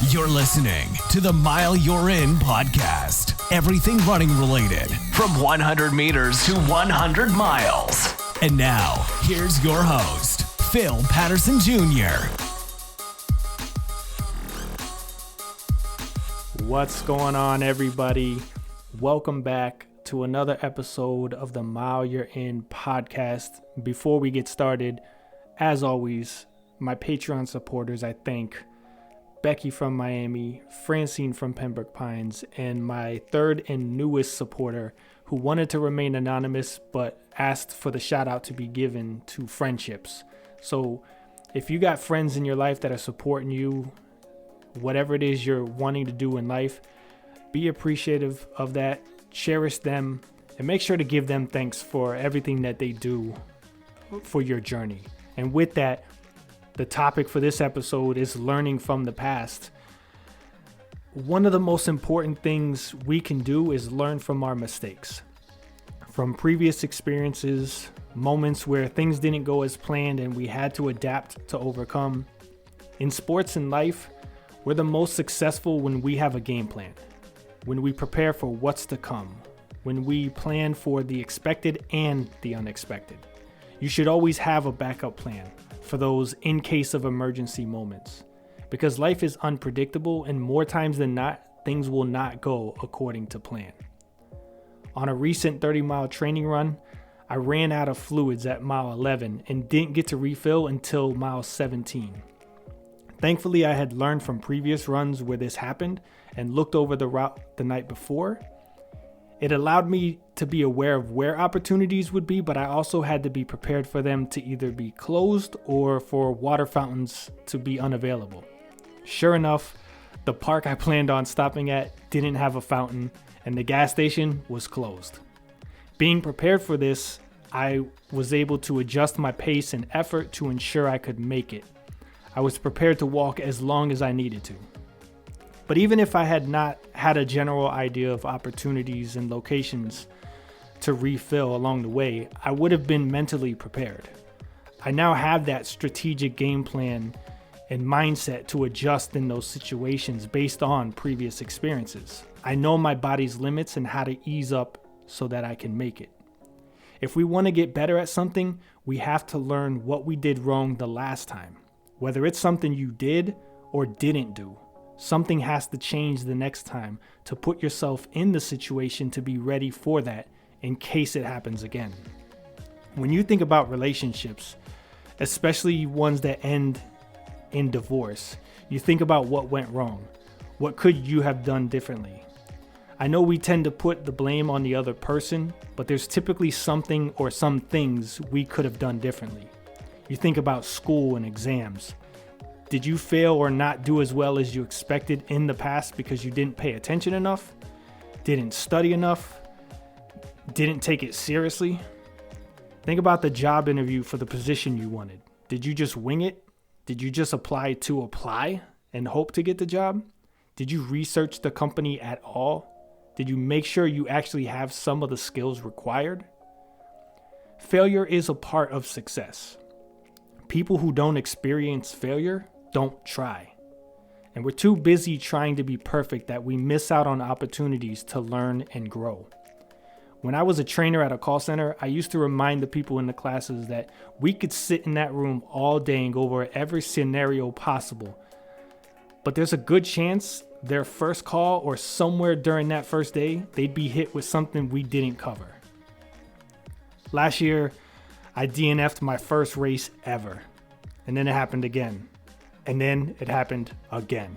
You're listening to the Mile You're In podcast. Everything running related, from 100 meters to 100 miles. And now, here's your host, Phil Patterson Jr. What's going on, everybody? Welcome back to another episode of the Mile You're In podcast. Before we get started, as always, my Patreon supporters, I thank Becky from Miami, Francine from Pembroke Pines, and my third and newest supporter who wanted to remain anonymous but asked for the shout out to be given to Friendships. So if you got friends in your life that are supporting you, whatever it is you're wanting to do in life, be appreciative of that, cherish them, and make sure to give them thanks for everything that they do for your journey. And with that, the topic for this episode is learning from the past. One of the most important things we can do is learn from our mistakes. From previous experiences, moments where things didn't go as planned and we had to adapt to overcome. In sports and life, we're the most successful when we have a game plan, when we prepare for what's to come, when we plan for the expected and the unexpected. You should always have a backup plan for those in case of emergency moments, because life is unpredictable and more times than not, things will not go according to plan. On a recent 30-mile training run, I ran out of fluids at mile 11 and didn't get to refill until mile 17. Thankfully, I had learned from previous runs where this happened and looked over the route the night before. It allowed me to be aware of where opportunities would be, but I also had to be prepared for them to either be closed or for water fountains to be unavailable. Sure enough, the park I planned on stopping at didn't have a fountain and the gas station was closed. Being prepared for this, I was able to adjust my pace and effort to ensure I could make it. I was prepared to walk as long as I needed to. But even if I had not had a general idea of opportunities and locations to refill along the way, I would have been mentally prepared. I now have that strategic game plan and mindset to adjust in those situations based on previous experiences. I know my body's limits and how to ease up so that I can make it. If we want to get better at something, we have to learn what we did wrong the last time. Whether it's something you did or didn't do, something has to change the next time to put yourself in the situation to be ready for that in case it happens again. When you think about relationships, especially ones that end in divorce, you think about what went wrong. What could you have done differently? I know we tend to put the blame on the other person, but there's typically something or some things we could have done differently. You think about school and exams. Did you fail or not do as well as you expected in the past because you didn't pay attention enough? Didn't study enough? Didn't take it seriously? Think about the job interview for the position you wanted. Did you just wing it? Did you just apply to apply and hope to get the job? Did you research the company at all? Did you make sure you actually have some of the skills required? Failure is a part of success. People who don't experience failure don't try. And we're too busy trying to be perfect that we miss out on opportunities to learn and grow. When I was a trainer at a call center, I used to remind the people in the classes that we could sit in that room all day and go over every scenario possible. But there's a good chance their first call or somewhere during that first day, they'd be hit with something we didn't cover. Last year, I DNF'd my first race ever. And then it happened again. And then it happened again.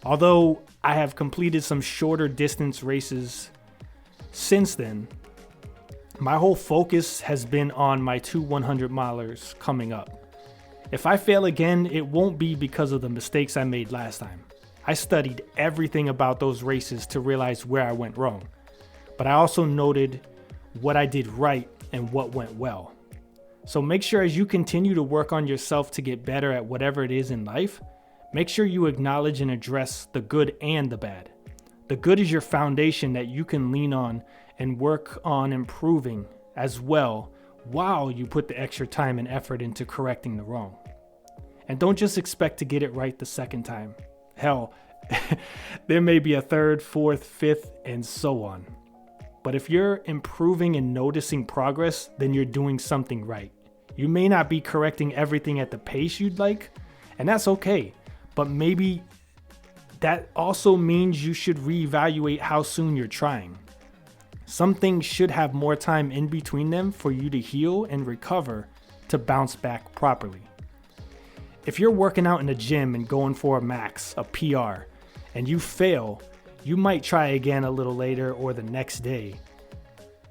Although I have completed some shorter distance races since then, my whole focus has been on my 2 100-milers coming up. If I fail again, it won't be because of the mistakes I made last time. I studied everything about those races to realize where I went wrong. But I also noted what I did right and what went well. So make sure as you continue to work on yourself to get better at whatever it is in life, make sure you acknowledge and address the good and the bad. The good is your foundation that you can lean on and work on improving as well while you put the extra time and effort into correcting the wrong. And don't just expect to get it right the second time. Hell, there may be a third, fourth, fifth, and so on. But if you're improving and noticing progress, then you're doing something right. You may not be correcting everything at the pace you'd like, and that's okay. But maybe that also means you should reevaluate how soon you're trying. Some things should have more time in between them for you to heal and recover to bounce back properly. If you're working out in the gym and going for a max, a PR, and you fail, you might try again a little later or the next day.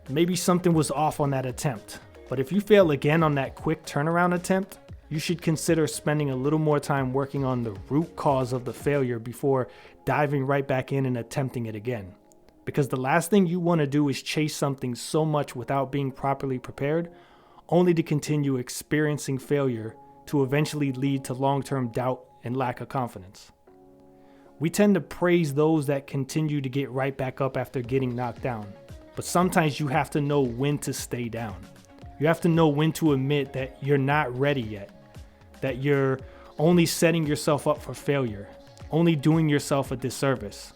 Maybe something was off on that attempt, but if you fail again on that quick turnaround attempt, you should consider spending a little more time working on the root cause of the failure before diving right back in and attempting it again. Because the last thing you want to do is chase something so much without being properly prepared, only to continue experiencing failure to eventually lead to long-term doubt and lack of confidence. We tend to praise those that continue to get right back up after getting knocked down, but sometimes you have to know when to stay down. You have to know when to admit that you're not ready yet, that you're only setting yourself up for failure, only doing yourself a disservice.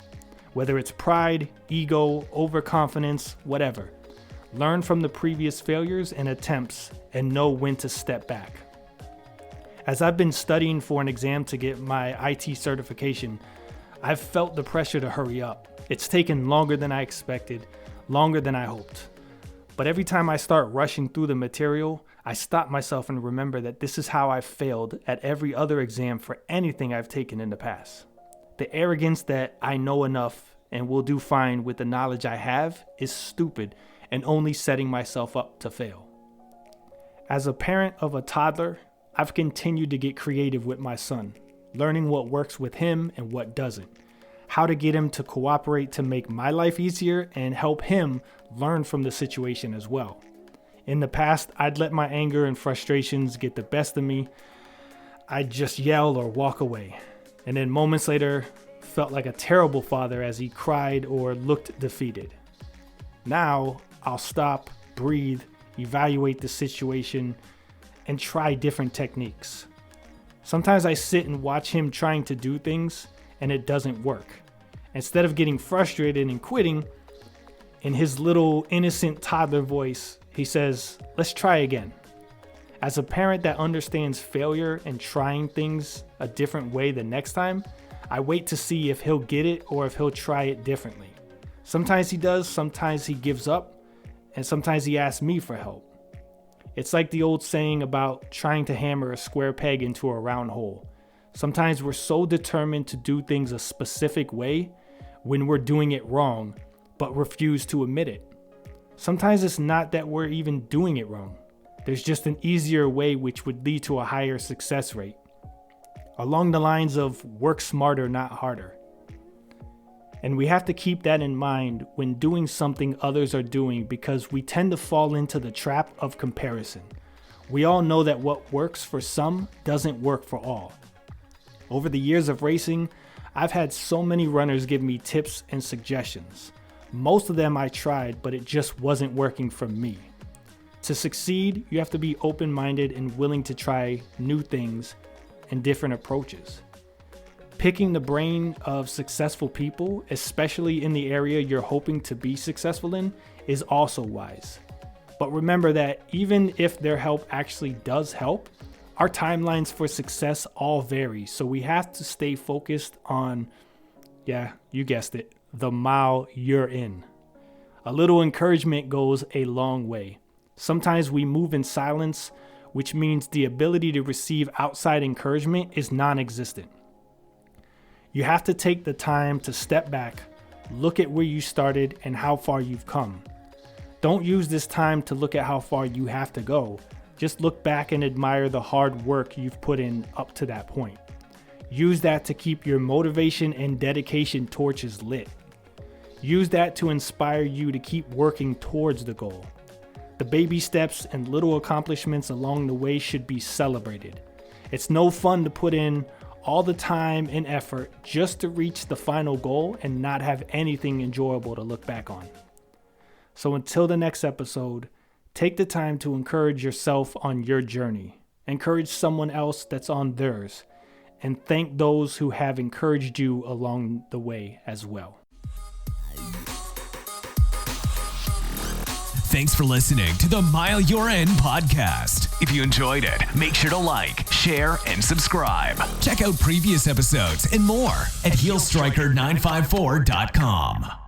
Whether it's pride, ego, overconfidence, whatever. Learn from the previous failures and attempts and know when to step back. As I've been studying for an exam to get my IT certification, I've felt the pressure to hurry up. It's taken longer than I expected, longer than I hoped. But every time I start rushing through the material, I stop myself and remember that this is how I've failed at every other exam for anything I've taken in the past. The arrogance that I know enough and will do fine with the knowledge I have is stupid and only setting myself up to fail. As a parent of a toddler, I've continued to get creative with my son, learning what works with him and what doesn't, how to get him to cooperate to make my life easier and help him learn from the situation as well. In the past, I'd let my anger and frustrations get the best of me. I'd just yell or walk away, and then moments later, felt like a terrible father as he cried or looked defeated. Now, I'll stop, breathe, evaluate the situation, and try different techniques. Sometimes I sit and watch him trying to do things and it doesn't work. Instead of getting frustrated and quitting, in his little innocent toddler voice, he says, "Let's try again." As a parent that understands failure and trying things a different way the next time, I wait to see if he'll get it or if he'll try it differently. Sometimes he does, sometimes he gives up, and sometimes he asks me for help. It's like the old saying about trying to hammer a square peg into a round hole. Sometimes we're so determined to do things a specific way when we're doing it wrong, but refuse to admit it. Sometimes it's not that we're even doing it wrong. There's just an easier way which would lead to a higher success rate. Along the lines of work smarter, not harder. And we have to keep that in mind when doing something others are doing because we tend to fall into the trap of comparison. We all know that what works for some doesn't work for all. Over the years of racing, I've had so many runners give me tips and suggestions. Most of them I tried, but it just wasn't working for me. To succeed, you have to be open-minded and willing to try new things and different approaches. Picking the brain of successful people, especially in the area you're hoping to be successful in, is also wise. But remember that even if their help actually does help, our timelines for success all vary, so we have to stay focused on, yeah, you guessed it, the mile you're in. A little encouragement goes a long way. Sometimes we move in silence, which means the ability to receive outside encouragement is non-existent. You have to take the time to step back, look at where you started and how far you've come. Don't use this time to look at how far you have to go. Just look back and admire the hard work you've put in up to that point. Use that to keep your motivation and dedication torches lit. Use that to inspire you to keep working towards the goal. The baby steps and little accomplishments along the way should be celebrated. It's no fun to put in all the time and effort just to reach the final goal and not have anything enjoyable to look back on. So until the next episode, take the time to encourage yourself on your journey. Encourage someone else that's on theirs. and thank those who have encouraged you along the way as well. Thanks for listening to the Mile You're In podcast. If you enjoyed it, make sure to like, share, and subscribe. Check out previous episodes and more at HeelStriker954.com.